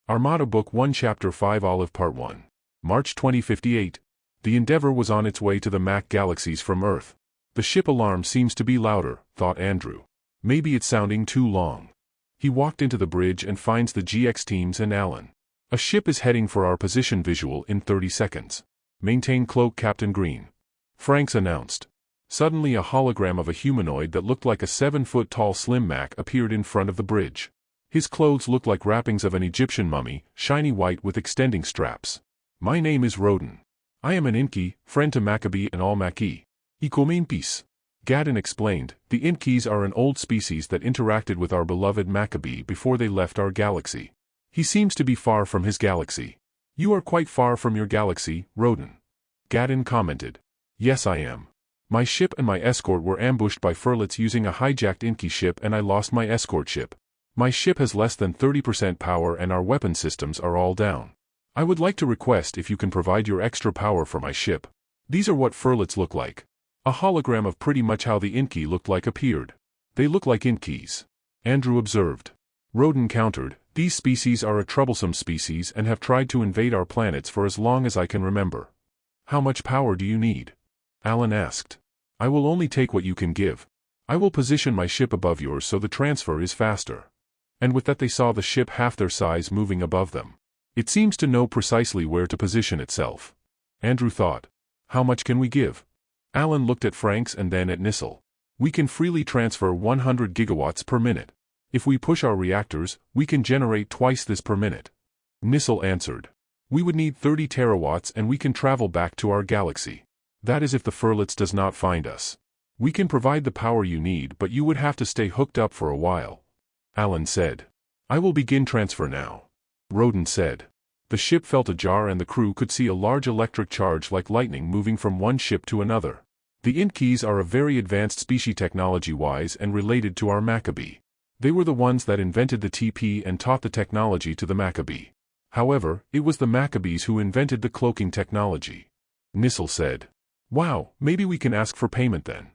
Armada Book 1 Chapter 5 Olive Part 1. March 2058. The Endeavour was on its way to the Mac galaxies from Earth. The ship alarm seems to be louder, thought Andrew. Maybe it's sounding too long. He walked into the bridge and finds the GX teams and Alan. A ship is heading for our position visual in 30 seconds. Maintain cloak, Captain Green. Franks announced. Suddenly a hologram of a humanoid that looked like a 7-foot-tall slim Mac appeared in front of the bridge. His clothes looked like wrappings of an Egyptian mummy, shiny white with extending straps. My name is Roden. I am an Intqee, friend to Maccabee and all Maquis. Intqees. Gadden explained, the Intqees are an old species that interacted with our beloved Maccabee before they left our galaxy. He seems to be far from his galaxy. You are quite far from your galaxy, Roden. Gadden commented. Yes, I am. My ship and my escort were ambushed by Furlets using a hijacked Intqee ship and I lost my escort ship. My ship has less than 30% power and our weapon systems are all down. I would like to request if you can provide your extra power for my ship. These are what Furlets look like. A hologram of pretty much how the Intqee looked like appeared. They look like Intqees. Andrew observed. Roden countered, these species are a troublesome species and have tried to invade our planets for as long as I can remember. How much power do you need? Alan asked. I will only take what you can give. I will position my ship above yours so the transfer is faster. And with that they saw the ship half their size moving above them. It seems to know precisely where to position itself. Andrew thought. How much can we give? Alan looked at Franks and then at Nissel. We can freely transfer 100 gigawatts per minute. If we push our reactors, we can generate twice this per minute. Nissel answered. We would need 30 terawatts and we can travel back to our galaxy. That is if the Furlets does not find us. We can provide the power you need but you would have to stay hooked up for a while. Alan said. I will begin transfer now. Roden said. The ship felt ajar and the crew could see a large electric charge like lightning moving from one ship to another. The Intqees are a very advanced species technology-wise and related to our Maccabee. They were the ones that invented the TP and taught the technology to the Maccabee. However, it was the Maccabees who invented the cloaking technology. Nissel said. Wow, maybe we can ask for payment then.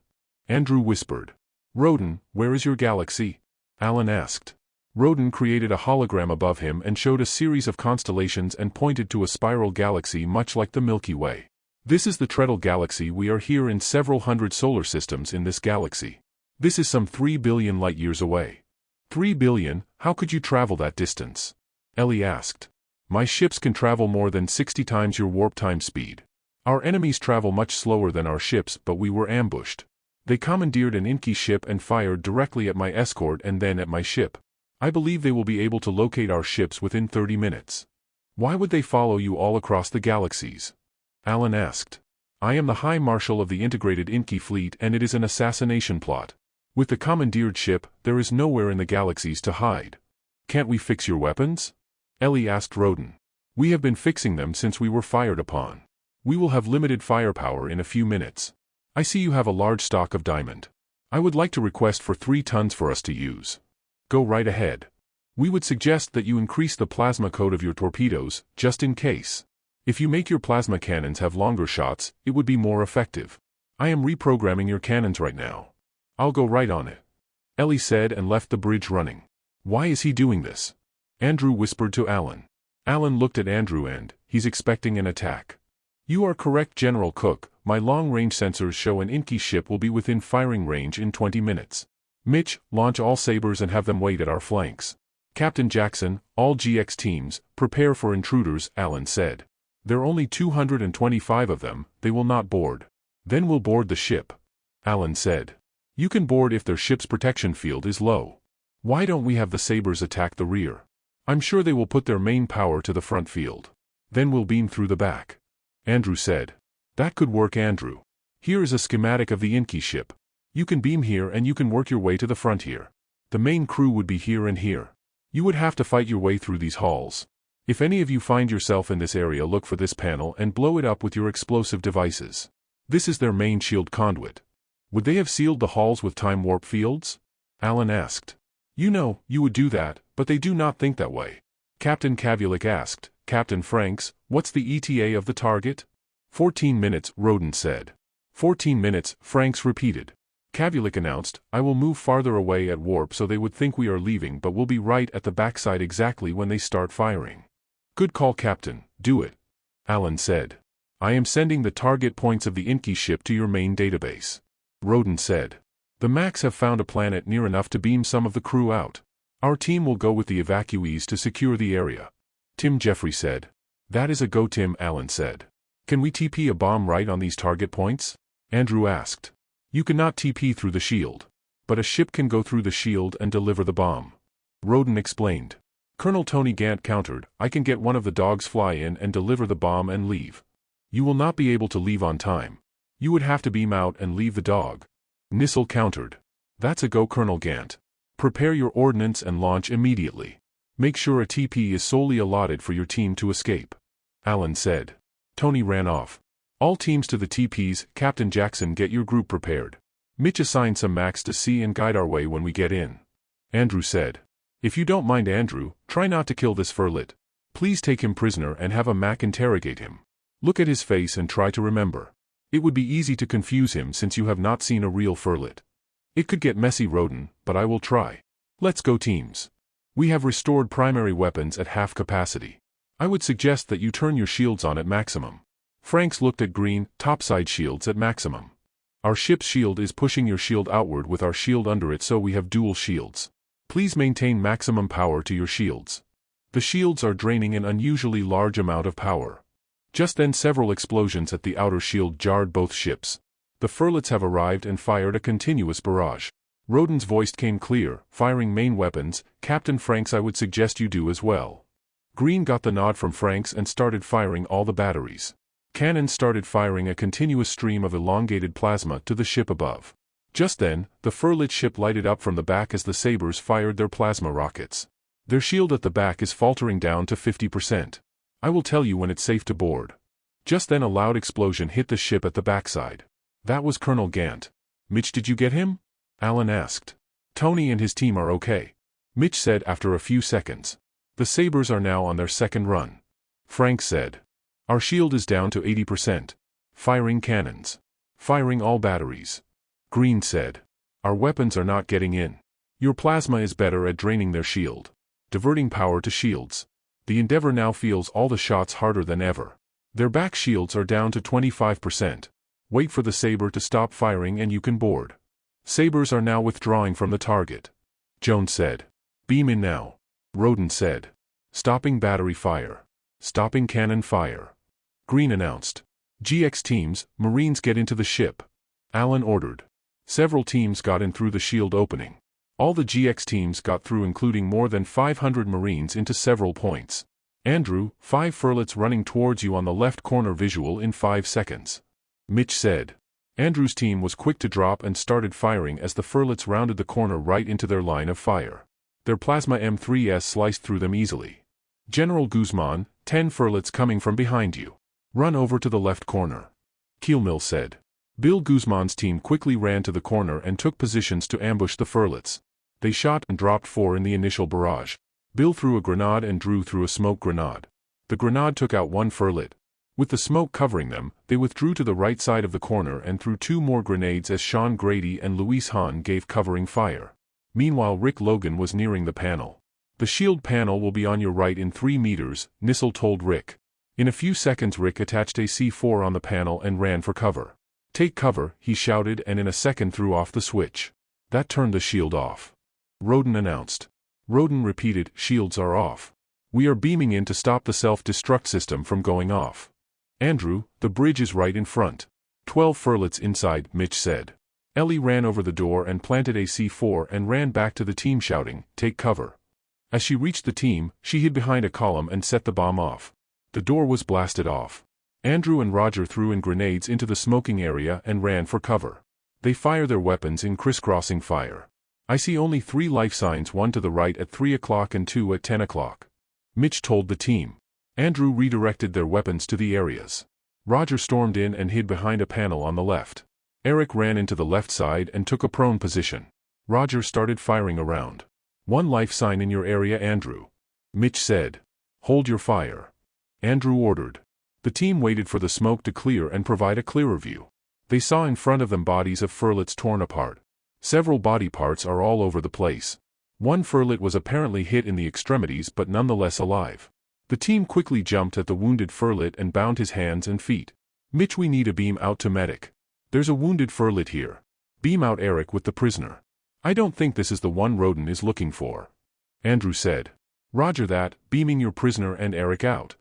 Andrew whispered. Roden, where is your galaxy? Alan asked. Roden created a hologram above him and showed a series of constellations and pointed to a spiral galaxy much like the Milky Way. This is the Treadle Galaxy. We are here in several hundred solar systems in this galaxy. This is some 3 billion light-years away. 3 billion? How could you travel that distance? Ellie asked. My ships can travel more than 60 times your warp time speed. Our enemies travel much slower than our ships, but we were ambushed. They commandeered an Intqee ship and fired directly at my escort and then at my ship. I believe they will be able to locate our ships within 30 minutes. Why would they follow you all across the galaxies? Alan asked. I am the High Marshal of the Integrated Intqee Fleet and it is an assassination plot. With the commandeered ship, there is nowhere in the galaxies to hide. Can't we fix your weapons? Ellie asked Roden. We have been fixing them since we were fired upon. We will have limited firepower in a few minutes. I see you have a large stock of diamond. I would like to request for 3 tons for us to use. Go right ahead. We would suggest that you increase the plasma code of your torpedoes, just in case. If you make your plasma cannons have longer shots, it would be more effective. I am reprogramming your cannons right now. I'll go right on it. Ellie said and left the bridge running. Why is he doing this? Andrew whispered to Alan. Alan looked at Andrew and, he's expecting an attack. You are correct, General Cook. My long-range sensors show an Intqee ship will be within firing range in 20 minutes. Mitch, launch all sabers and have them wait at our flanks. Captain Jackson, all GX teams, prepare for intruders, Alan said. There are only 225 of them, they will not board. Then we'll board the ship. Alan said. You can board if their ship's protection field is low. Why don't we have the sabers attack the rear? I'm sure they will put their main power to the front field. Then we'll beam through the back. Andrew said. That could work, Andrew. Here is a schematic of the Intqee ship. You can beam here and you can work your way to the front here. The main crew would be here and here. You would have to fight your way through these halls. If any of you find yourself in this area, look for this panel and blow it up with your explosive devices. This is their main shield conduit. Would they have sealed the halls with time warp fields? Alan asked. You know, you would do that, but they do not think that way. Captain Kavulik asked. Captain Franks, what's the ETA of the target? 14 minutes, Roden said. 14 minutes, Franks repeated. Kavulik announced, I will move farther away at warp so they would think we are leaving, but we'll be right at the backside exactly when they start firing. Good call, Captain, do it. Alan said. I am sending the target points of the Intqees ship to your main database. Roden said. The Macs have found a planet near enough to beam some of the crew out. Our team will go with the evacuees to secure the area. Tim Jeffrey said. That is a go, Tim, Alan said. Can we TP a bomb right on these target points? Andrew asked. You cannot TP through the shield. But a ship can go through the shield and deliver the bomb. Roden explained. Colonel Tony Gant countered, I can get one of the dogs fly in and deliver the bomb and leave. You will not be able to leave on time. You would have to beam out and leave the dog. Nissel countered. That's a go, Colonel Gant. Prepare your ordnance and launch immediately. Make sure a TP is solely allotted for your team to escape. Alan said. Tony ran off. All teams to the TPs, Captain Jackson, get your group prepared. Mitch assigned some Macs to see and guide our way when we get in. Andrew said. If you don't mind, Andrew, try not to kill this Furlet. Please take him prisoner and have a Mac interrogate him. Look at his face and try to remember. It would be easy to confuse him since you have not seen a real Furlet. It could get messy, Roden, but I will try. Let's go, teams. We have restored primary weapons at half capacity. I would suggest that you turn your shields on at maximum. Franks looked at green, topside shields at maximum. Our ship's shield is pushing your shield outward with our shield under it, so we have dual shields. Please maintain maximum power to your shields. The shields are draining an unusually large amount of power. Just then several explosions at the outer shield jarred both ships. The Furlets have arrived and fired a continuous barrage. Roden's voice came clear, firing main weapons. Captain Franks, I would suggest you do as well. Green got the nod from Franks and started firing all the batteries. Cannons started firing a continuous stream of elongated plasma to the ship above. Just then, the Furlet ship lighted up from the back as the Sabres fired their plasma rockets. Their shield at the back is faltering down to 50%. I will tell you when it's safe to board. Just then a loud explosion hit the ship at the backside. That was Colonel Gant. Mitch, did you get him? Alan asked. Tony and his team are okay, Mitch said after a few seconds. The Sabres are now on their second run. Frank said. Our shield is down to 80%. Firing cannons. Firing all batteries. Green said. Our weapons are not getting in. Your plasma is better at draining their shield. Diverting power to shields. The Endeavor now feels all the shots harder than ever. Their back shields are down to 25%. Wait for the Sabre to stop firing and you can board. Sabres are now withdrawing from the target. Jones said. Beam in now. Roden said. Stopping battery fire. Stopping cannon fire. Green announced. GX teams, Marines, get into the ship. Alan ordered. Several teams got in through the shield opening. All the GX teams got through, including more than 500 Marines, into several points. Andrew, 5 Furlets running towards you on the left corner, visual in 5 seconds. Mitch said. Andrew's team was quick to drop and started firing as the Furlets rounded the corner right into their line of fire. Their plasma M3s sliced through them easily. General Guzman, 10 Furlets coming from behind you. Run over to the left corner. Keelmill said. Bill Guzman's team quickly ran to the corner and took positions to ambush the Furlets. They shot and dropped 4 in the initial barrage. Bill threw a grenade and Drew threw a smoke grenade. The grenade took out 1 Furlet. With the smoke covering them, they withdrew to the right side of the corner and threw 2 more grenades as Sean Grady and Luis Hahn gave covering fire. Meanwhile, Rick Logan was nearing the panel. The shield panel will be on your right in 3 meters, Nissel told Rick. In a few seconds Rick attached a C4 on the panel and ran for cover. Take cover, he shouted, and in a second threw off the switch. That turned the shield off. Roden announced. Roden repeated, shields are off. We are beaming in to stop the self-destruct system from going off. Andrew, the bridge is right in front. 12 Furlets inside, Mitch said. Ellie ran over the door and planted a C4 and ran back to the team shouting, take cover. As she reached the team, she hid behind a column and set the bomb off. The door was blasted off. Andrew and Roger threw in grenades into the smoking area and ran for cover. They fire their weapons in crisscrossing fire. I see only 3 life signs, 1 to the right at 3 o'clock and 2 at 10 o'clock. Mitch told the team. Andrew redirected their weapons to the areas. Roger stormed in and hid behind a panel on the left. Eric ran into the left side and took a prone position. Roger started firing around. 1 life sign in your area, Andrew. Mitch said. Hold your fire. Andrew ordered. The team waited for the smoke to clear and provide a clearer view. They saw in front of them bodies of furlets torn apart. Several body parts are all over the place. One furlet was apparently hit in the extremities but nonetheless alive. The team quickly jumped at the wounded furlet and bound his hands and feet. Mitch, we need a beam out to medic. There's a wounded furlet here. Beam out Eric with the prisoner. I don't think this is the one Roden is looking for. Andrew said. Roger that, beaming your prisoner and Eric out.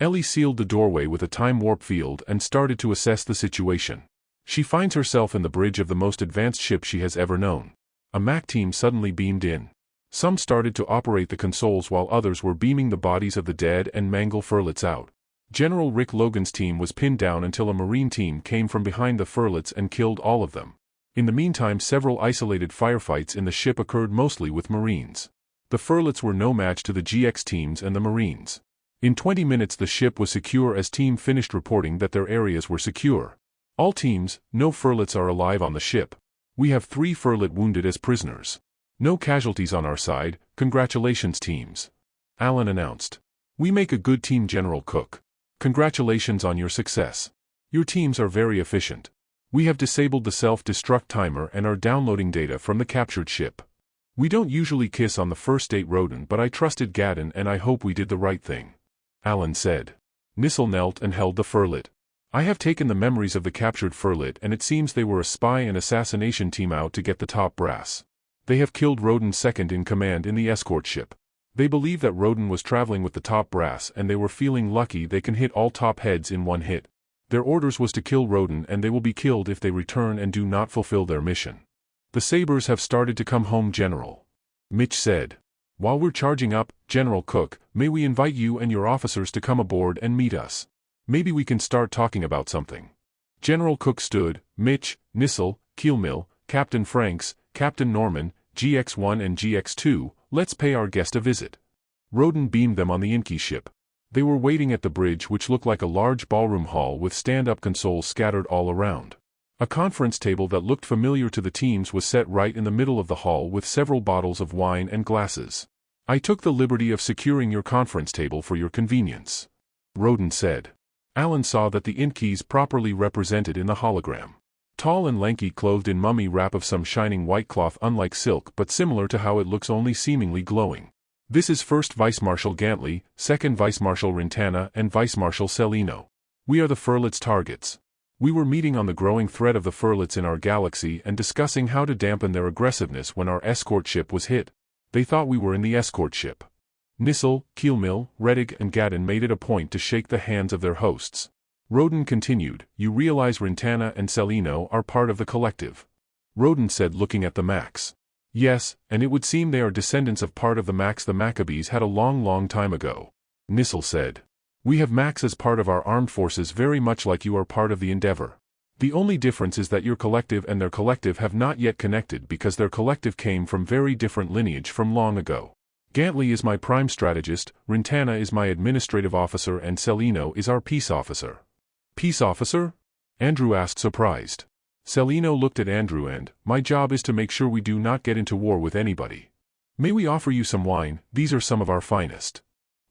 Ellie sealed the doorway with a time warp field and started to assess the situation. She finds herself in the bridge of the most advanced ship she has ever known. A Mac team suddenly beamed in. Some started to operate the consoles while others were beaming the bodies of the dead and mangle furlets out. General Rick Logan's team was pinned down until a Marine team came from behind the furlets and killed all of them. In the meantime, several isolated firefights in the ship occurred, mostly with Marines. The furlets were no match to the GX teams and the Marines. In 20 minutes the ship was secure as team finished reporting that their areas were secure. All teams, no furlets are alive on the ship. We have 3 furlet wounded as prisoners. No casualties on our side, congratulations teams. Alan announced. We make a good team, General Cook. Congratulations on your success. Your teams are very efficient. We have disabled the self-destruct timer and are downloading data from the captured ship. We don't usually kiss on the first date, Roden, but I trusted Gadden and I hope we did the right thing. Alan said. Nissel knelt and held the furlet. I have taken the memories of the captured furlet and it seems they were a spy and assassination team out to get the top brass. They have killed Roden's second in command in the escort ship. They believe that Roden was traveling with the top brass and they were feeling lucky they can hit all top heads in one hit. Their orders was to kill Roden and they will be killed if they return and do not fulfill their mission. The Sabres have started to come home, General. Mitch said. While we're charging up, General Cook, may we invite you and your officers to come aboard and meet us? Maybe we can start talking about something. General Cook stood, Mitch, Nissel, Keelmill, Captain Franks, Captain Norman, GX1 and GX2, let's pay our guest a visit. Roden beamed them on the Intqees ship. They were waiting at the bridge, which looked like a large ballroom hall with stand-up consoles scattered all around. A conference table that looked familiar to the teams was set right in the middle of the hall with several bottles of wine and glasses. I took the liberty of securing your conference table for your convenience. Roden said. Alan saw that the Intqees properly represented in the hologram. Tall and lanky, clothed in mummy wrap of some shining white cloth, unlike silk but similar to how it looks, only seemingly glowing. This is 1st Vice Marshal Gantley, 2nd Vice Marshal Rintana and Vice Marshal Celino. We are the furlets' targets. We were meeting on the growing threat of the furlets in our galaxy and discussing how to dampen their aggressiveness when our escort ship was hit. They thought we were in the escort ship. Nissel, Keelmill, Rettig and Gadden made it a point to shake the hands of their hosts. Roden continued, you realize Rintana and Celino are part of the collective? Roden said, looking at the Macs. Yes, and it would seem they are descendants of part of the Macs the Maccabees had a long time ago. Nissel said. We have Macs as part of our armed forces, very much like you are part of the Endeavor. The only difference is that your collective and their collective have not yet connected because their collective came from very different lineage from long ago. Gantley is my prime strategist, Rintana is my administrative officer and Celino is our peace officer. Peace officer? Andrew asked, surprised. Celino looked at Andrew and, my job is to make sure we do not get into war with anybody. May we offer you some wine? These are some of our finest.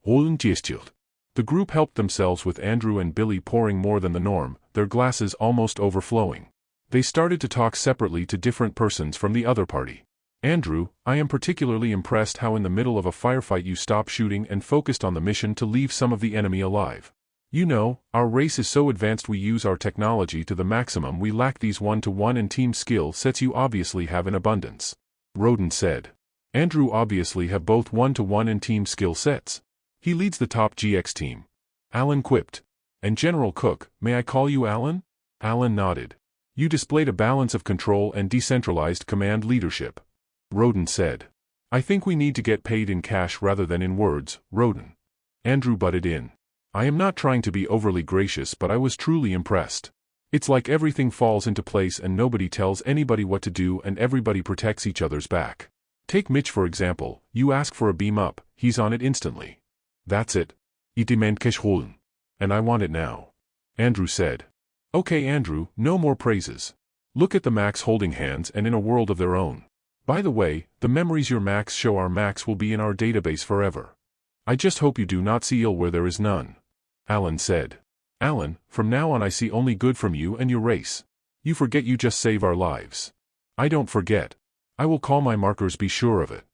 The group helped themselves with Andrew and Billy pouring more than the norm, their glasses almost overflowing. They started to talk separately to different persons from the other party. Andrew, I am particularly impressed how in the middle of a firefight you stopped shooting and focused on the mission to leave some of the enemy alive. You know, our race is so advanced we use our technology to the maximum. We lack these one-to-one and team skill sets you obviously have in abundance. Roden said. Andrew obviously have both one-to-one and team skill sets. He leads the top GX team. Alan quipped. And General Cook, may I call you Alan? Alan nodded. You displayed a balance of control and decentralized command leadership. Roden said. I think we need to get paid in cash rather than in words, Roden. Andrew butted in. I am not trying to be overly gracious, but I was truly impressed. It's like everything falls into place and nobody tells anybody what to do and everybody protects each other's back. Take Mitch for example, you ask for a beam up, he's on it instantly. That's it. I demand cash holen. And I want it now. Andrew said. Okay Andrew, no more praises. Look at the Macs holding hands and in a world of their own. By the way, the memories your Macs show our Macs will be in our database forever. I just hope you do not see ill where there is none. Alan said. Alan, from now on I see only good from you and your race. You forget you just save our lives. I don't forget. I will call my markers, be sure of it.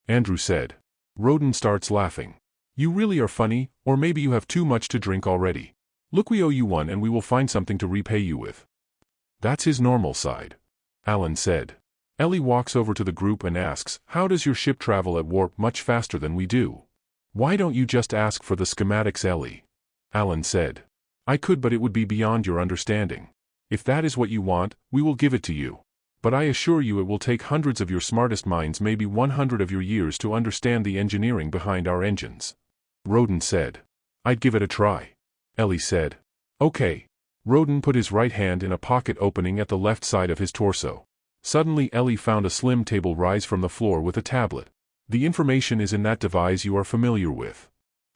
Andrew said. Roden starts laughing. You really are funny, or maybe you have too much to drink already. Look, we owe you one and we will find something to repay you with. That's his normal side. Alan said. Ellie walks over to the group and asks, how does your ship travel at warp much faster than we do? Why don't you just ask for the schematics, Ellie? Alan said. I could, but it would be beyond your understanding. If that is what you want, we will give it to you. But I assure you it will take hundreds of your smartest minds, maybe 100 of your years, to understand the engineering behind our engines. Roden said. I'd give it a try. Ellie said. Okay. Roden put his right hand in a pocket opening at the left side of his torso. Suddenly Ellie found a slim table rise from the floor with a tablet. The information is in that device you are familiar with.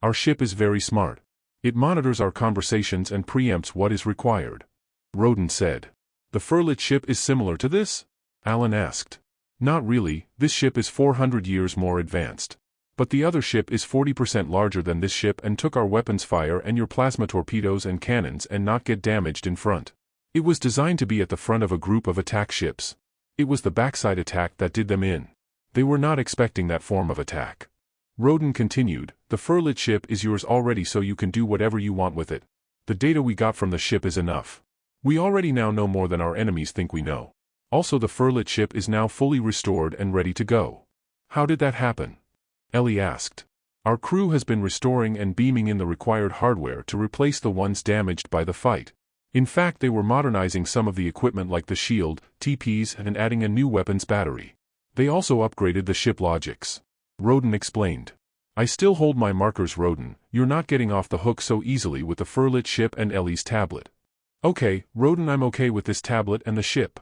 Our ship is very smart. It monitors our conversations and preempts what is required. Roden said. The Furlit ship is similar to this? Alan asked. Not really, this ship is 400 years more advanced. But the other ship is 40% larger than this ship and took our weapons fire and your plasma torpedoes and cannons and not get damaged in front. It was designed to be at the front of a group of attack ships. It was the backside attack that did them in. They were not expecting that form of attack. Roden continued, the Furlit ship is yours already, so you can do whatever you want with it. The data we got from the ship is enough. We already now know more than our enemies think we know. Also, the Furlit ship is now fully restored and ready to go. How did that happen? Ellie asked. Our crew has been restoring and beaming in the required hardware to replace the ones damaged by the fight. In fact, they were modernizing some of the equipment like the shield, TPs, and adding a new weapons battery. They also upgraded the ship logics. Roden explained. I still hold my markers, Roden. You're not getting off the hook so easily with the Furlit ship and Ellie's tablet. Okay, Roden, I'm okay with this tablet and the ship.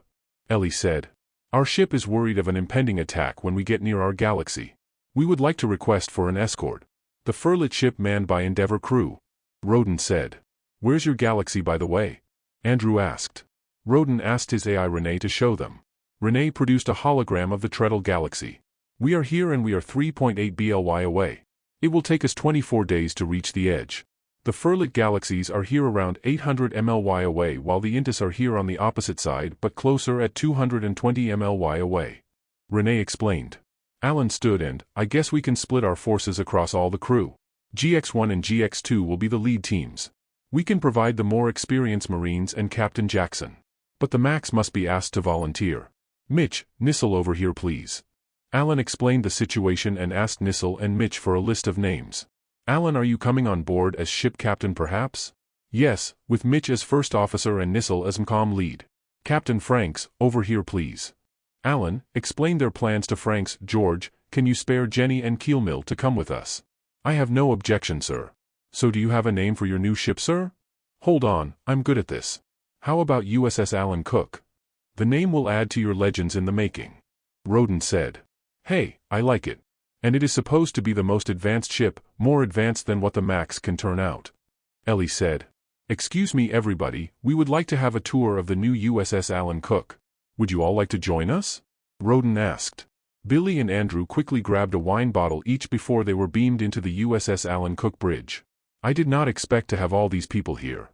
Ellie said. Our ship is worried of an impending attack when we get near our galaxy. We would like to request for an escort. The Furlit ship manned by Endeavor crew. Roden said. Where's your galaxy, by the way? Andrew asked. Roden asked his AI Renee to show them. Renee produced a hologram of the Treadle galaxy. We are here and we are 3.8 BLY away. It will take us 24 days to reach the edge. The Furlit galaxies are here around 800 MLY away, while the Intqees are here on the opposite side but closer at 220 MLY away. Renee explained. Alan stood and, I guess we can split our forces across all the crew. GX1 and GX2 will be the lead teams. We can provide the more experienced Marines and Captain Jackson. But the Max must be asked to volunteer. Mitch, Nissel over here please. Alan explained the situation and asked Nissel and Mitch for a list of names. Alan, are you coming on board as ship captain perhaps? Yes, with Mitch as first officer and Nissel as MCOM lead. Captain Franks, over here please. Alan explained their plans to Franks. George, can you spare Jenny and Keelmill to come with us? I have no objection, sir. So do you have a name for your new ship, sir? Hold on, I'm good at this. How about USS Alan Cook? The name will add to your legends in the making. Roden said. Hey, I like it. And it is supposed to be the most advanced ship, more advanced than what the Max can turn out. Ellie said. Excuse me everybody, we would like to have a tour of the new USS Alan Cook. Would you all like to join us? Roden asked. Billy and Andrew quickly grabbed a wine bottle each before they were beamed into the USS Alan Cook bridge. I did not expect to have all these people here.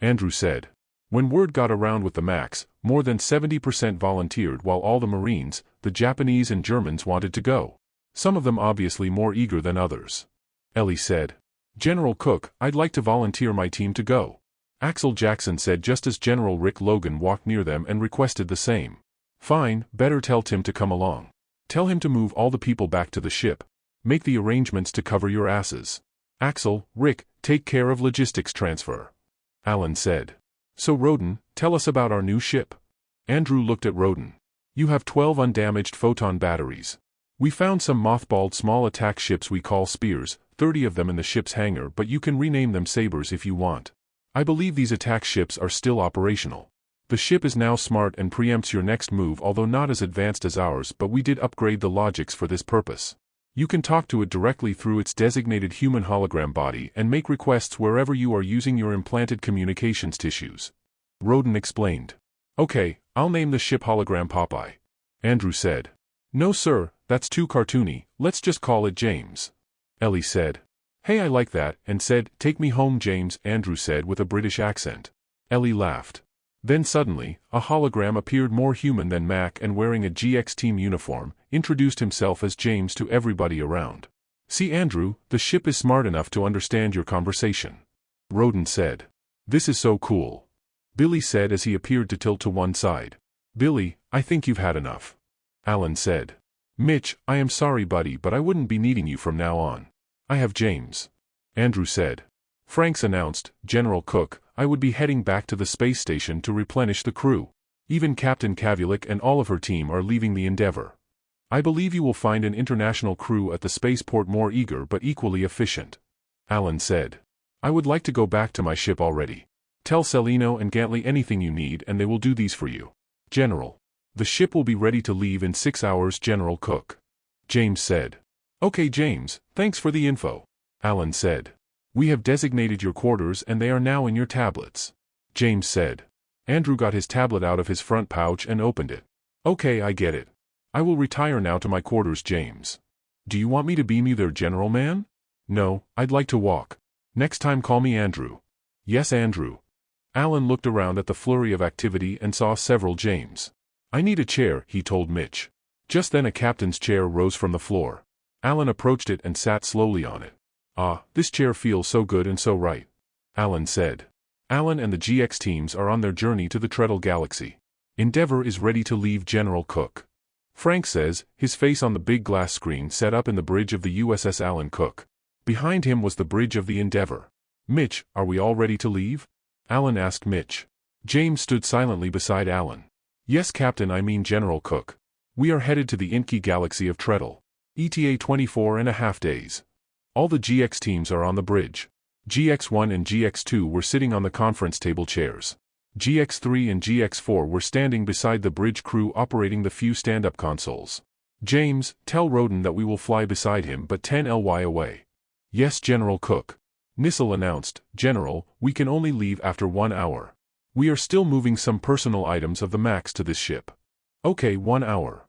Andrew said. When word got around with the Max, more than 70% volunteered, while all the Marines, the Japanese and Germans wanted to go. Some of them obviously more eager than others. Ellie said. General Cook, I'd like to volunteer my team to go. Axel Jackson said just as General Rick Logan walked near them and requested the same. Fine, better tell Tim to come along. Tell him to move all the people back to the ship. Make the arrangements to cover your asses. Axel, Rick, take care of logistics transfer. Alan said. So Roden, tell us about our new ship. Andrew looked at Roden. You have 12 undamaged photon batteries. We found some mothballed small attack ships we call Spears, 30 of them in the ship's hangar, but you can rename them Sabres if you want. I believe these attack ships are still operational. The ship is now smart and preempts your next move, although not as advanced as ours, but we did upgrade the logics for this purpose. You can talk to it directly through its designated human hologram body and make requests wherever you are using your implanted communications tissues. Roden explained. Okay, I'll name the ship Hologram Popeye. Andrew said. No sir, that's too cartoony, let's just call it James. Ellie said. Hey, I like that, and said, take me home James, Andrew said with a British accent. Ellie laughed. Then suddenly, a hologram appeared more human than Mac and wearing a GX team uniform, introduced himself as James to everybody around. "See Andrew, the ship is smart enough to understand your conversation," Roden said. "This is so cool," Billy said as he appeared to tilt to one side. "Billy, I think you've had enough," Alan said. "Mitch, I am sorry buddy but I wouldn't be needing you from now on. I have James," Andrew said. Franks announced, "General Cook, I would be heading back to the space station to replenish the crew. Even Captain Kavulik and all of her team are leaving the Endeavor. I believe you will find an international crew at the spaceport more eager but equally efficient," Alan said. "I would like to go back to my ship already. Tell Celino and Gantley anything you need and they will do these for you." "General. The ship will be ready to leave in 6 hours," General Cook, James said. "Okay James, thanks for the info," Alan said. "We have designated your quarters and they are now in your tablets," James said. Andrew got his tablet out of his front pouch and opened it. "Okay, I get it. I will retire now to my quarters, James. Do you want me to beam you there, General Man?" "No, I'd like to walk. Next time call me Andrew." "Yes, Andrew." Alan looked around at the flurry of activity and saw several James. "I need a chair," he told Mitch. Just then a captain's chair rose from the floor. Alan approached it and sat slowly on it. "Ah, this chair feels so good and so right," Alan said. Alan and the GX teams are on their journey to the Treadle Galaxy. Endeavor is ready to leave General Cook. Frank says, his face on the big glass screen set up in the bridge of the USS Alan Cook. Behind him was the bridge of the Endeavor. "Mitch, are we all ready to leave?" Alan asked Mitch. James stood silently beside Alan. "Yes, Captain, I mean General Cook. We are headed to the Intqee galaxy of Treadle. ETA 24.5 days. All the GX teams are on the bridge. GX1 and GX2 were sitting on the conference table chairs. GX3 and GX4 were standing beside the bridge crew operating the few stand-up consoles. James, tell Roden that we will fly beside him but 10 LY away." "Yes, General Cook." Nissel announced, "General, we can only leave after 1 hour. We are still moving some personal items of the Max to this ship." "Okay, 1 hour."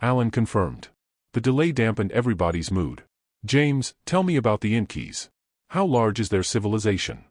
Alan confirmed. The delay dampened everybody's mood. "James, tell me about the Intqees. How large is their civilization?"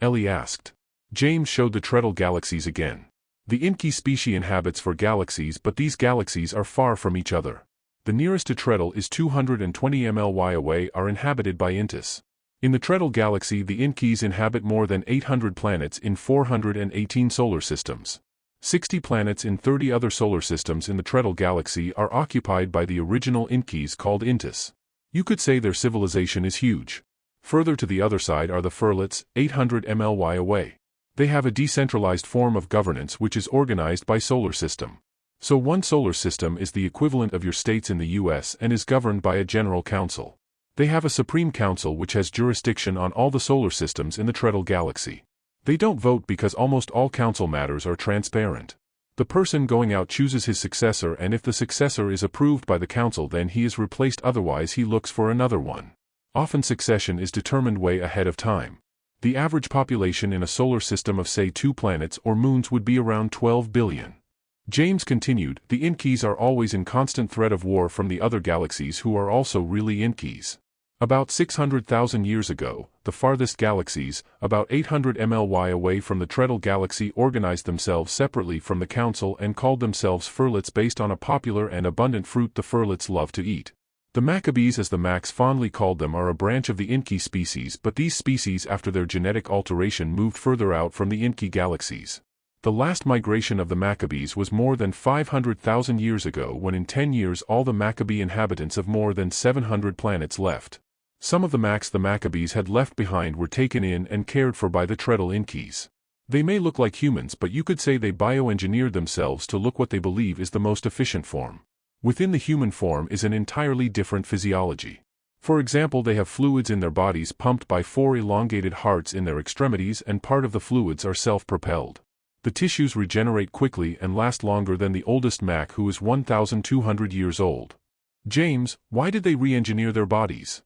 Ellie asked. James showed the Treadle galaxies again. The Intqee species inhabits 4 galaxies but these galaxies are far from each other. The nearest to Treadle is 220 MLY away are inhabited by Intqees. In the Treadle galaxy the Intqees inhabit more than 800 planets in 418 solar systems. 60 planets in 30 other solar systems in the Treadle galaxy are occupied by the original Intqees called Intqees. You could say their civilization is huge. Further to the other side are the Furlets, 800 MLY away. They have a decentralized form of governance which is organized by solar system. So one solar system is the equivalent of your states in the US and is governed by a general council. They have a supreme council which has jurisdiction on all the solar systems in the Treadle galaxy. They don't vote because almost all council matters are transparent. The person going out chooses his successor and if the successor is approved by the council then he is replaced, otherwise he looks for another one. Often succession is determined way ahead of time. The average population in a solar system of say 2 planets or moons would be around 12 billion. James continued, the Intqees are always in constant threat of war from the other galaxies who are also really Intqees. About 600,000 years ago, the farthest galaxies, about 800 MLY away from the Treadle galaxy, organized themselves separately from the council and called themselves Furlets based on a popular and abundant fruit the Furlets love to eat. The Maccabees, as the Macs fondly called them, are a branch of the Intqee species, but these species after their genetic alteration moved further out from the Intqee galaxies. The last migration of the Maccabees was more than 500,000 years ago when in 10 years all the Maccabee inhabitants of more than 700 planets left. Some of the Macs the Maccabees had left behind were taken in and cared for by the Treadle Intqees. They may look like humans but you could say they bioengineered themselves to look what they believe is the most efficient form. Within the human form is an entirely different physiology. For example, they have fluids in their bodies pumped by 4 elongated hearts in their extremities and part of the fluids are self-propelled. The tissues regenerate quickly and last longer than the oldest Mac who is 1,200 years old. James, why did they re-engineer their bodies?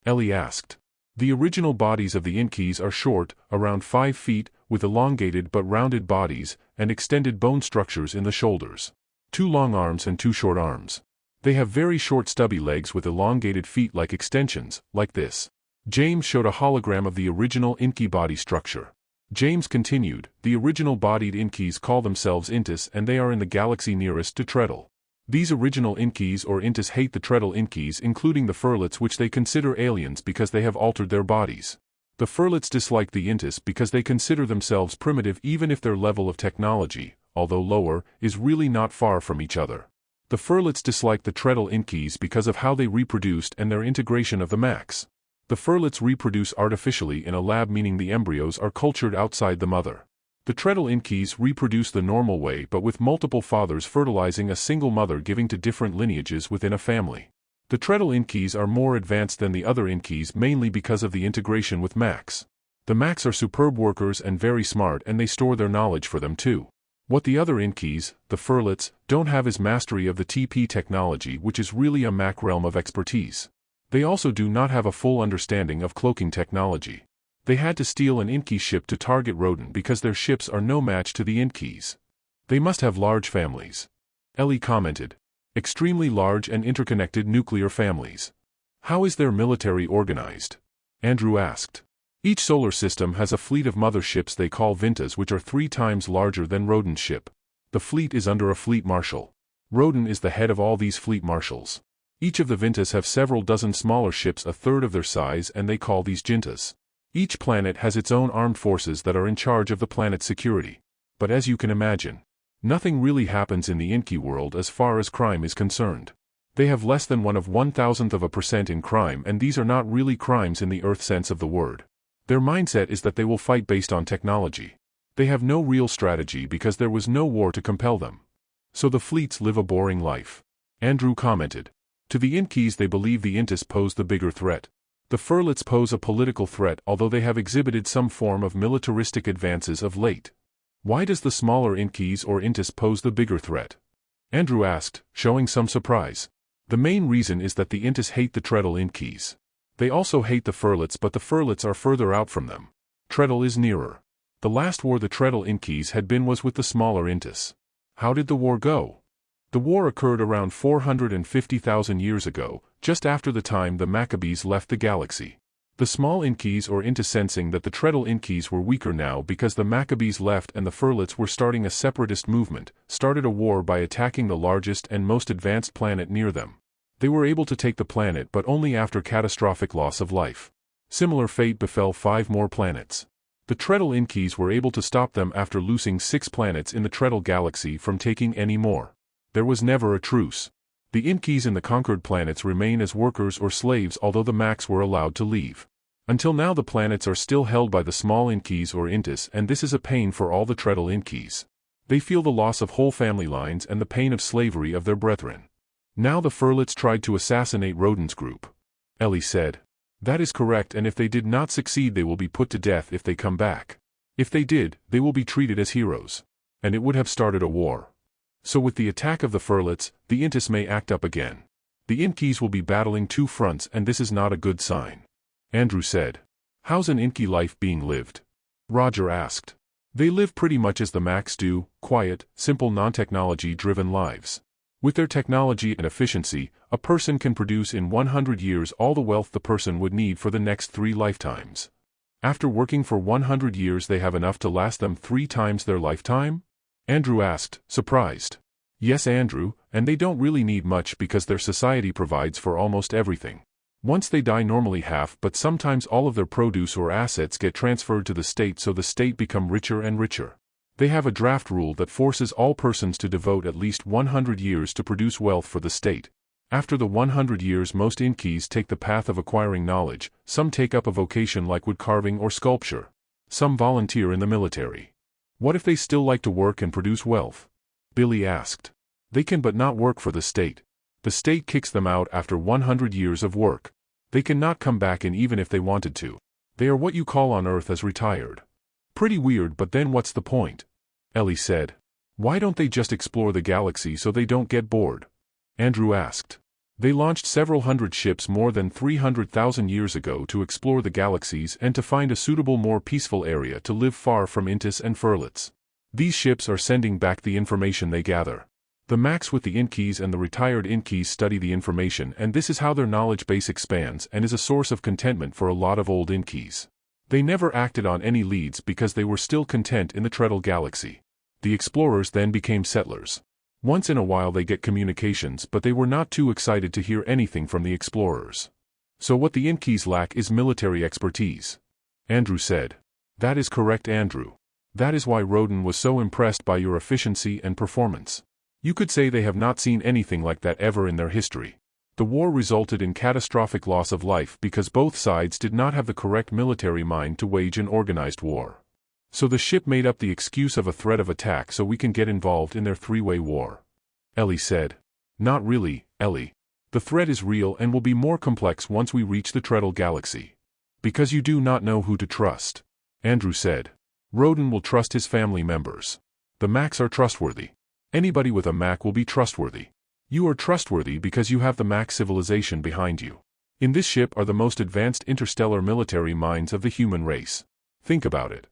Ellie asked. The original bodies of the Intqees are short, around 5 feet, with elongated but rounded bodies, and extended bone structures in the shoulders. 2 long arms and 2 short arms. They have very short stubby legs with elongated feet like extensions, like this. James showed a hologram of the original Intqee body structure. James continued, the original bodied Intqees call themselves Intqees and they are in the galaxy nearest to Treadle. These original Intqees or Intqees hate the Treadle Intqees including the Furlets which they consider aliens because they have altered their bodies. The Furlets dislike the Intqees because they consider themselves primitive even if their level of technology, although lower, is really not far from each other. The Furlets dislike the Treadle Intqees because of how they reproduced and their integration of the Max. The Furlets reproduce artificially in a lab meaning the embryos are cultured outside the mother. The Treadle Intqees reproduce the normal way but with multiple fathers fertilizing a single mother giving to different lineages within a family. The Treadle Intqees are more advanced than the other Intqees mainly because of the integration with Max. The Max are superb workers and very smart and they store their knowledge for them too. What the other Intqees, the Furlets, don't have is mastery of the TP technology which is really a Mac realm of expertise. They also do not have a full understanding of cloaking technology. They had to steal an Intqee ship to target Rodin because their ships are no match to the Intqees. They must have large families. Ellie commented. Extremely large and interconnected nuclear families. How is their military organized? Andrew asked. Each solar system has a fleet of mother ships they call Vintas which are 3 times larger than Rodin's ship. The fleet is under a fleet marshal. Rodin is the head of all these fleet marshals. Each of the Vintas have several dozen smaller ships a third of their size and they call these Jintas. Each planet has its own armed forces that are in charge of the planet's security. But as you can imagine, nothing really happens in the Intqee world as far as crime is concerned. They have less than 1/1000% in crime and these are not really crimes in the Earth sense of the word. Their mindset is that they will fight based on technology. They have no real strategy because there was no war to compel them. So the fleets live a boring life. Andrew commented. To the Intqees they believe the Intqees pose the bigger threat. The Furlets pose a political threat although they have exhibited some form of militaristic advances of late. Why does the smaller Intqees or Intqees pose the bigger threat? Andrew asked, showing some surprise. The main reason is that the Intqees hate the Treadle Intqees. They also hate the Furlets but the Furlets are further out from them. Treadle is nearer. The last war the Treadle Intqees had been was with the smaller Intqees. How did the war go? The war occurred around 450,000 years ago, just after the time the Maccabees left the galaxy. The small Intqees or Intqees sensing that the Treadle Intqees were weaker now because the Maccabees left and the Furlets were starting a separatist movement, started a war by attacking the largest and most advanced planet near them. They were able to take the planet but only after catastrophic loss of life. Similar fate befell 5 more planets. The Treadle Intqees were able to stop them after losing 6 planets in the Treadle galaxy from taking any more. There was never a truce. The Intqees in the conquered planets remain as workers or slaves although the Max were allowed to leave. Until now the planets are still held by the small Intqees or Intqees and this is a pain for all the Treadle Intqees. They feel the loss of whole family lines and the pain of slavery of their brethren. Now the Furlets tried to assassinate Rodin's group. Ellie said. That is correct and if they did not succeed they will be put to death if they come back. If they did, they will be treated as heroes. And it would have started a war. So with the attack of the Furlets, the Intqees may act up again. The Intqees will be battling 2 fronts and this is not a good sign. Andrew said. How's an Intqee life being lived? Roger asked. They live pretty much as the Max do, quiet, simple non-technology-driven lives. With their technology and efficiency, a person can produce in 100 years all the wealth the person would need for the next 3 lifetimes. After working for 100 years they have enough to last them 3 times their lifetime? Andrew asked, surprised. Yes, Andrew, and they don't really need much because their society provides for almost everything. Once they die normally half but sometimes all of their produce or assets get transferred to the state so the state become richer and richer. They have a draft rule that forces all persons to devote at least 100 years to produce wealth for the state. After the 100 years most Intqees take the path of acquiring knowledge, some take up a vocation like wood carving or sculpture. Some volunteer in the military. What if they still like to work and produce wealth? Billy asked. They can but not work for the state. The state kicks them out after 100 years of work. They cannot come back in even if they wanted to. They are what you call on Earth as retired. Pretty weird but then what's the point? Ellie said. Why don't they just explore the galaxy so they don't get bored? Andrew asked. They launched several hundred ships more than 300,000 years ago to explore the galaxies and to find a suitable more peaceful area to live far from Intqees and Furlets. These ships are sending back the information they gather. The Max with the Intqees and the retired Intqees study the information and this is how their knowledge base expands and is a source of contentment for a lot of old Intqees. They never acted on any leads because they were still content in the Treadle Galaxy. The explorers then became settlers. Once in a while they get communications, but they were not too excited to hear anything from the explorers. So what the Intqees lack is military expertise. Andrew said. That is correct, Andrew. That is why Roden was so impressed by your efficiency and performance. You could say they have not seen anything like that ever in their history. The war resulted in catastrophic loss of life because both sides did not have the correct military mind to wage an organized war. So the ship made up the excuse of a threat of attack so we can get involved in their three-way war. Ellie said. Not really, Ellie. The threat is real and will be more complex once we reach the Treadle Galaxy. Because you do not know who to trust. Andrew said. Roden will trust his family members. The Macs are trustworthy. Anybody with a Mac will be trustworthy. You are trustworthy because you have the Mac civilization behind you. In this ship are the most advanced interstellar military minds of the human race. Think about it.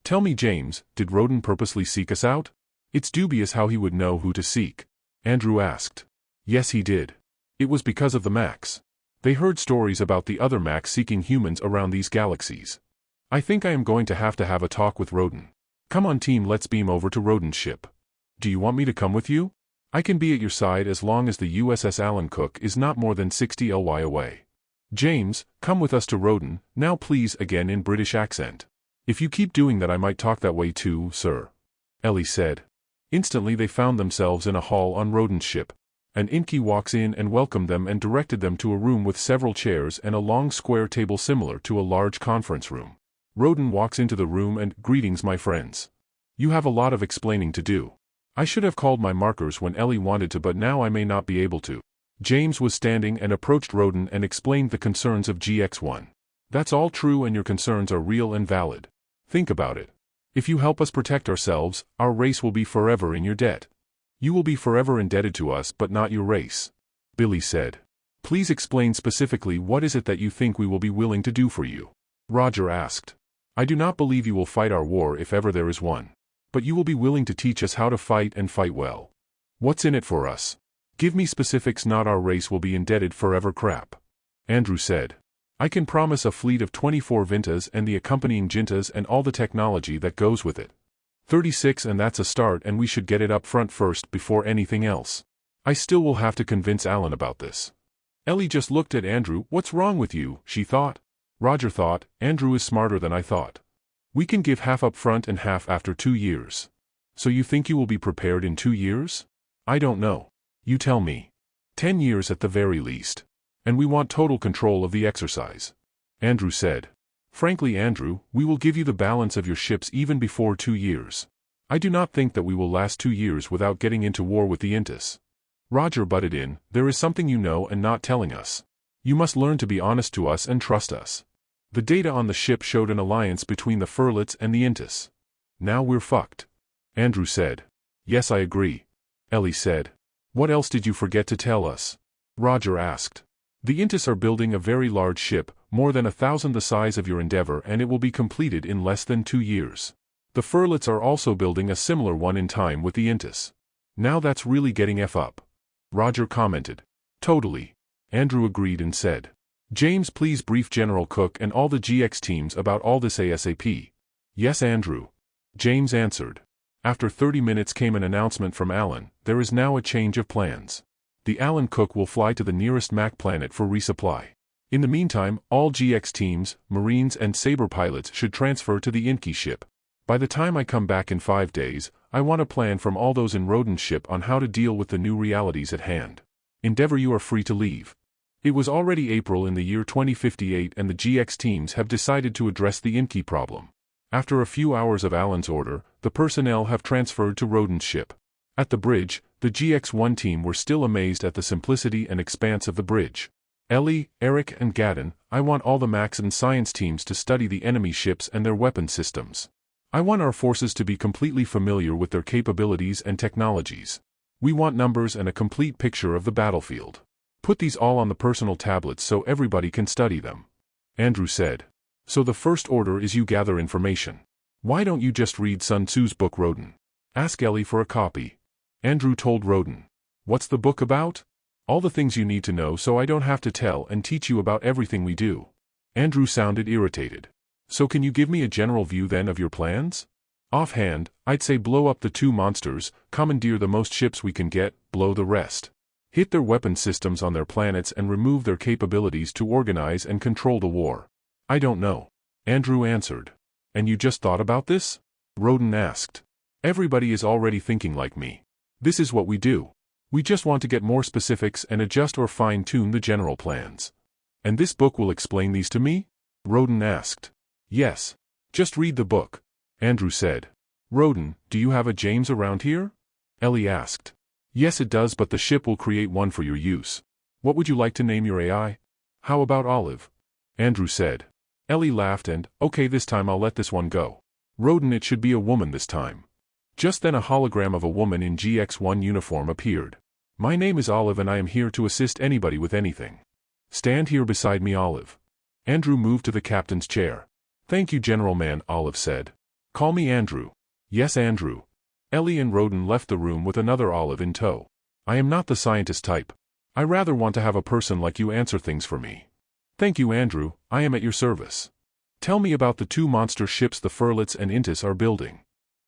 Tell me, James, did Roden purposely seek us out? It's dubious how he would know who to seek. Andrew asked. Yes, he did. It was because of the Macs. They heard stories about the other Macs seeking humans around these galaxies. I think I am going to have a talk with Roden. Come on team, let's beam over to Roden's ship. Do you want me to come with you? I can be at your side as long as the USS Alan Cook is not more than 60 LY away. James, come with us to Roden, now please, again in British accent. If you keep doing that I might talk that way too, sir. Ellie said. Instantly they found themselves in a hall on Roden's ship. An Intqee walks in and welcomed them and directed them to a room with several chairs and a long square table similar to a large conference room. Roden walks into the room and, greetings my friends. You have a lot of explaining to do. I should have called my markers when Ellie wanted to, but now I may not be able to. James was standing and approached Roden and explained the concerns of GX1. That's all true and your concerns are real and valid. Think about it. If you help us protect ourselves, our race will be forever in your debt. You will be forever indebted to us but not your race. Billy said. Please explain specifically what is it that you think we will be willing to do for you. Roger asked. I do not believe you will fight our war if ever there is one. But you will be willing to teach us how to fight and fight well. What's in it for us? Give me specifics, not our race will be indebted forever crap. Andrew said. I can promise a fleet of 24 Vintas and the accompanying Jintas and all the technology that goes with it. 36 and that's a start and we should get it up front first before anything else. I still will have to convince Alan about this. Ellie just looked at Andrew. What's wrong with you, she thought. Roger thought, Andrew is smarter than I thought. We can give half up front and half after 2 years. So you think you will be prepared in 2 years? I don't know. You tell me. 10 years at the very least. And we want total control of the exercise. Andrew said. Frankly, Andrew, we will give you the balance of your ships even before 2 years. I do not think that we will last 2 years without getting into war with the Intqees. Roger butted in, there is something you know and not telling us. You must learn to be honest to us and trust us. The data on the ship showed an alliance between the Furlets and the Intqees. Now we're fucked. Andrew said. Yes, I agree. Ellie said. What else did you forget to tell us? Roger asked. The Intqees are building a very large ship, more than 1,000 the size of your Endeavor, and it will be completed in less than 2 years. The Furlets are also building a similar one in time with the Intqees. Now that's really getting F up. Roger commented. Totally. Andrew agreed and said. James, please brief General Cook and all the GX teams about all this ASAP. Yes, Andrew. James answered. After 30 minutes came an announcement from Alan, there is now a change of plans. The Alan Cook will fly to the nearest Mac planet for resupply. In the meantime, all GX teams, Marines and Saber pilots should transfer to the Intqee ship. By the time I come back in 5 days, I want a plan from all those in Roden's ship on how to deal with the new realities at hand. Endeavor, you are free to leave. It was already April in the year 2058 and the GX teams have decided to address the Intqee problem. After a few hours of Alan's order, the personnel have transferred to Roden's ship. At the bridge, the GX1 team were still amazed at the simplicity and expanse of the bridge. Ellie, Eric and Gaddon, I want all the Max and Science teams to study the enemy ships and their weapon systems. I want our forces to be completely familiar with their capabilities and technologies. We want numbers and a complete picture of the battlefield. Put these all on the personal tablets so everybody can study them. Andrew said. So the first order is you gather information. Why don't you just read Sun Tzu's book Roden? Ask Ellie for a copy. Andrew told Roden. What's the book about? All the things you need to know so I don't have to tell and teach you about everything we do. Andrew sounded irritated. So can you give me a general view then of your plans? Offhand, I'd say blow up the two monsters, commandeer the most ships we can get, blow the rest. Hit their weapon systems on their planets and remove their capabilities to organize and control the war. I don't know. Andrew answered. And you just thought about this? Roden asked. Everybody is already thinking like me. This is what we do. We just want to get more specifics and adjust or fine-tune the general plans. And this book will explain these to me? Roden asked. Yes. Just read the book. Andrew said. Roden, do you have a James around here? Ellie asked. Yes it does, but the ship will create one for your use. What would you like to name your AI? How about Olive? Andrew said. Ellie laughed and, okay, this time I'll let this one go. Roden, it should be a woman this time. Just then a hologram of a woman in GX1 uniform appeared. My name is Olive and I am here to assist anybody with anything. Stand here beside me, Olive. Andrew moved to the captain's chair. Thank you, General Man, Olive said. Call me Andrew. Yes, Andrew. Ellie and Roden left the room with another Olive in tow. I am not the scientist type. I rather want to have a person like you answer things for me. Thank you, Andrew, I am at your service. Tell me about the two monster ships the Furlets and Intqees are building.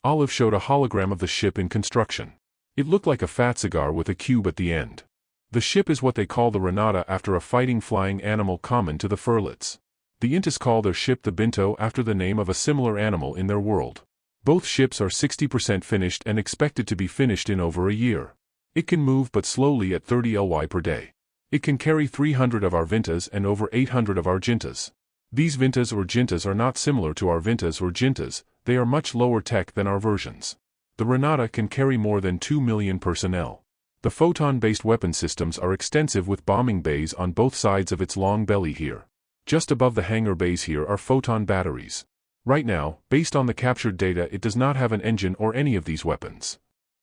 Olive showed a hologram of the ship in construction. It looked like a fat cigar with a cube at the end. The ship is what they call the Armada after a fighting flying animal common to the Furlets. The Intqees call their ship the Binto after the name of a similar animal in their world. Both ships are 60% finished and expected to be finished in over a year. It can move but slowly at 30 ly per day. It can carry 300 of our Vintas and over 800 of our Jintas. These Vintas or Jintas are not similar to our Vintas or Jintas, they are much lower tech than our versions. The Armada can carry more than 2 million personnel. The photon-based weapon systems are extensive with bombing bays on both sides of its long belly here. Just above the hangar bays here are photon batteries. Right now, based on the captured data, it does not have an engine or any of these weapons.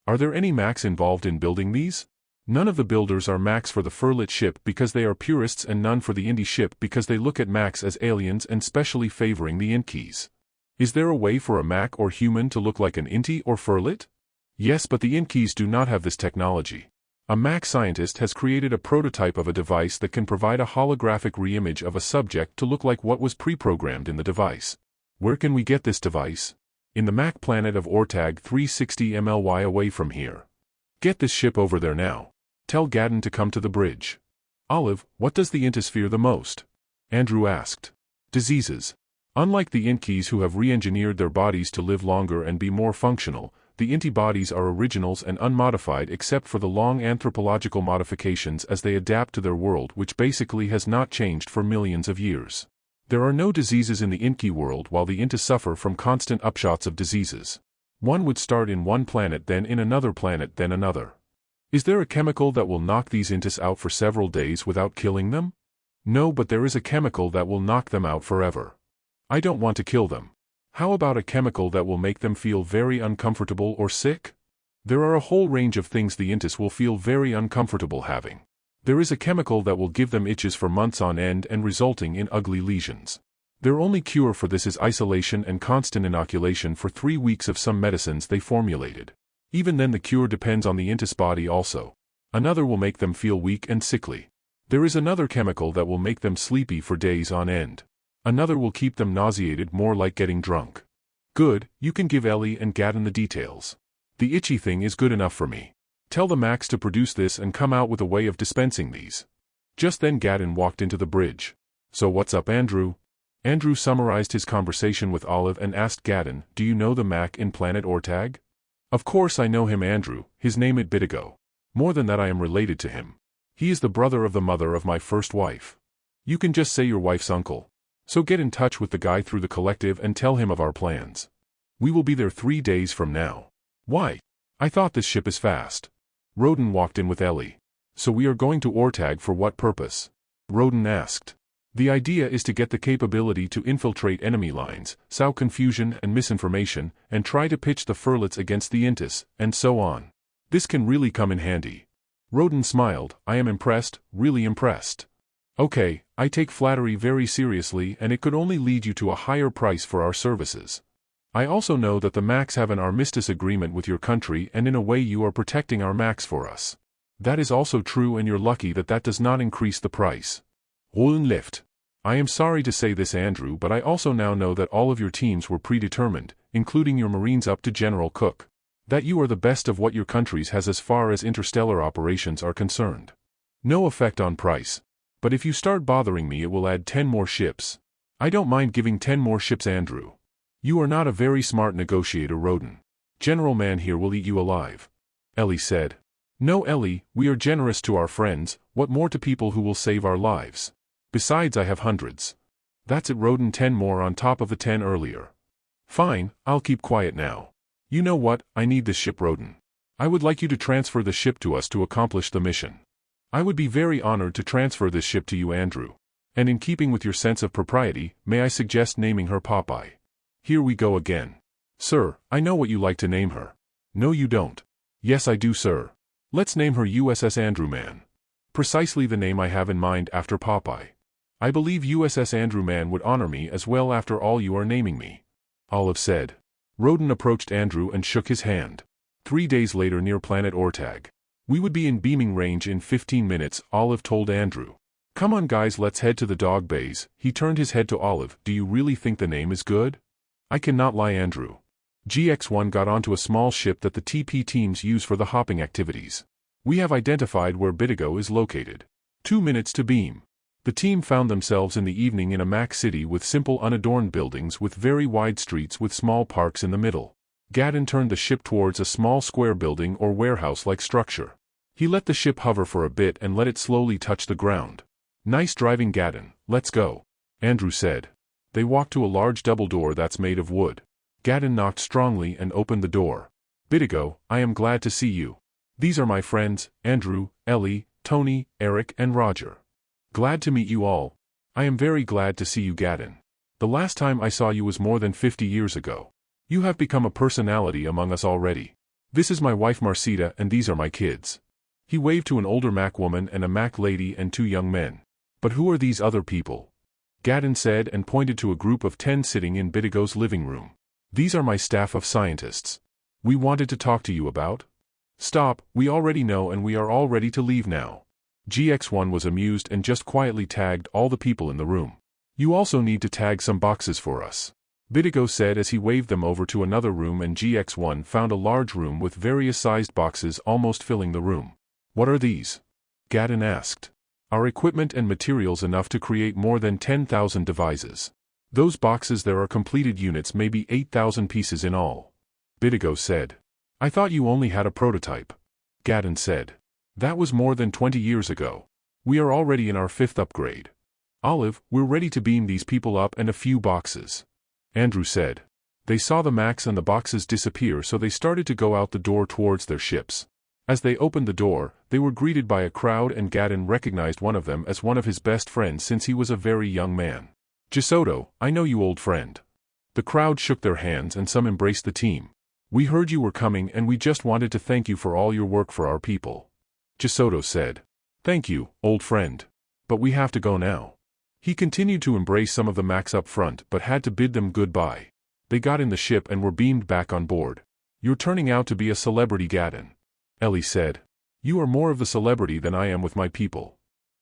Are there any Macs involved in building these? None of the builders are Macs for the Furlet ship because they are purists and none for the Indie ship because they look at Macs as aliens and specially favoring the Intqees. Is there a way for a Mac or human to look like an Inti or Furlet? Yes, but the Intqees do not have this technology. A Mac scientist has created a prototype of a device that can provide a holographic reimage of a subject to look like what was pre-programmed in the device. Where can we get this device? In the Mac planet of Ortag 360 MLY away from here. Get this ship over there now. Tell Gadden to come to the bridge. Olive, what does the Intqees fear the most? Andrew asked. Diseases. Unlike the Intqees who have re-engineered their bodies to live longer and be more functional, the Inti bodies are originals and unmodified except for the long anthropological modifications as they adapt to their world, which basically has not changed for millions of years. There are no diseases in the Intqee world while the Inti suffer from constant upshots of diseases. One would start in one planet, then in another planet, then another. Is there a chemical that will knock these Intis out for several days without killing them? No, but there is a chemical that will knock them out forever. I don't want to kill them. How about a chemical that will make them feel very uncomfortable or sick? There are a whole range of things the Intis will feel very uncomfortable having. There is a chemical that will give them itches for months on end and resulting in ugly lesions. Their only cure for this is isolation and constant inoculation for 3 weeks of some medicines they formulated. Even then the cure depends on the Intis body also. Another will make them feel weak and sickly. There is another chemical that will make them sleepy for days on end. Another will keep them nauseated, more like getting drunk. Good, you can give Ellie and Gadden the details. The itchy thing is good enough for me. Tell the Macs to produce this and come out with a way of dispensing these. Just then Gadden walked into the bridge. So what's up, Andrew? Andrew summarized his conversation with Olive and asked Gadden, do you know the Mac in planet Ortag? Of course I know him, Andrew, his name it Bitigo. More than that, I am related to him. He is the brother of the mother of my first wife. You can just say your wife's uncle. So get in touch with the guy through the collective and tell him of our plans. We will be there 3 days from now. Why? I thought this ship is fast. Roden walked in with Ellie. So we are going to Ortag for what purpose? Roden asked. The idea is to get the capability to infiltrate enemy lines, sow confusion and misinformation, and try to pitch the Furlets against the Intqees, and so on. This can really come in handy. Roden smiled. I am impressed, really impressed. Okay, I take flattery very seriously and it could only lead you to a higher price for our services. I also know that the Macs have an armistice agreement with your country and in a way you are protecting our Macs for us. That is also true and you're lucky that that does not increase the price. Roden left. I am sorry to say this, Andrew, but I also now know that all of your teams were predetermined, including your Marines up to General Cook. That you are the best of what your countries has as far as interstellar operations are concerned. No effect on price. But if you start bothering me, it will add 10 more ships. I don't mind giving 10 more ships, Andrew. You are not a very smart negotiator, Roden. General Man here will eat you alive. Ellie said. No, Ellie, we are generous to our friends, what more to people who will save our lives? Besides, I have hundreds. That's it, Roden, 10 more on top of the 10 earlier. Fine, I'll keep quiet now. You know what, I need this ship, Roden. I would like you to transfer the ship to us to accomplish the mission. I would be very honored to transfer this ship to you, Andrew. And in keeping with your sense of propriety, may I suggest naming her Popeye? Here we go again. Sir, I know what you like to name her. No, you don't. Yes, I do, sir. Let's name her USS Andrew Man. Precisely the name I have in mind after Popeye. I believe USS Andrew Man would honor me as well after all you are naming me. Olive said. Roden approached Andrew and shook his hand. 3 days later, near planet Ortag. We would be in beaming range in 15 minutes, Olive told Andrew. Come on guys, let's head to the dog bays. He turned his head to Olive. Do you really think the name is good? I cannot lie, Andrew. GX-1 got onto a small ship that the TP teams use for the hopping activities. We have identified where Bitigo is located. 2 minutes to beam. The team found themselves in the evening in a Mac city with simple unadorned buildings with very wide streets with small parks in the middle. Gaddon turned the ship towards a small square building or warehouse-like structure. He let the ship hover for a bit and let it slowly touch the ground. Nice driving, Gaddon, let's go, Andrew said. They walked to a large double door that's made of wood. Gaddon knocked strongly and opened the door. Bitigo, I am glad to see you. These are my friends, Andrew, Ellie, Tony, Eric and Roger. Glad to meet you all. I am very glad to see you, Gaddon. The last time I saw you was more than 50 years ago. You have become a personality among us already. This is my wife Marcita and these are my kids. He waved to an older Mac woman and a Mac lady and 2 young men. But who are these other people? Gaddon said and pointed to a group of 10 sitting in Bitigo's living room. These are my staff of scientists. We wanted to talk to you about. Stop, we already know and we are all ready to leave now. GX-1 was amused and just quietly tagged all the people in the room. You also need to tag some boxes for us, Bitigo said as he waved them over to another room, and GX-1 found a large room with various sized boxes almost filling the room. What are these? Gaddon asked. Our equipment and materials enough to create more than 10,000 devices. Those boxes there are completed units, maybe 8,000 pieces in all. Bitigo said. I thought you only had a prototype. Gaddon said. That was more than 20 years ago. We are already in our 5th upgrade. Olive, we're ready to beam these people up and a few boxes. Andrew said. They saw the Macs and the boxes disappear, so they started to go out the door towards their ships. As they opened the door, they were greeted by a crowd, and Gaddon recognized one of them as one of his best friends since he was a very young man. Gisoto, I know you, old friend. The crowd shook their hands and some embraced the team. We heard you were coming and we just wanted to thank you for all your work for our people. Gisoto said. Thank you, old friend. But we have to go now. He continued to embrace some of the Macs up front but had to bid them goodbye. They got in the ship and were beamed back on board. You're turning out to be a celebrity, Gaddon. Ellie said. You are more of the celebrity than I am with my people.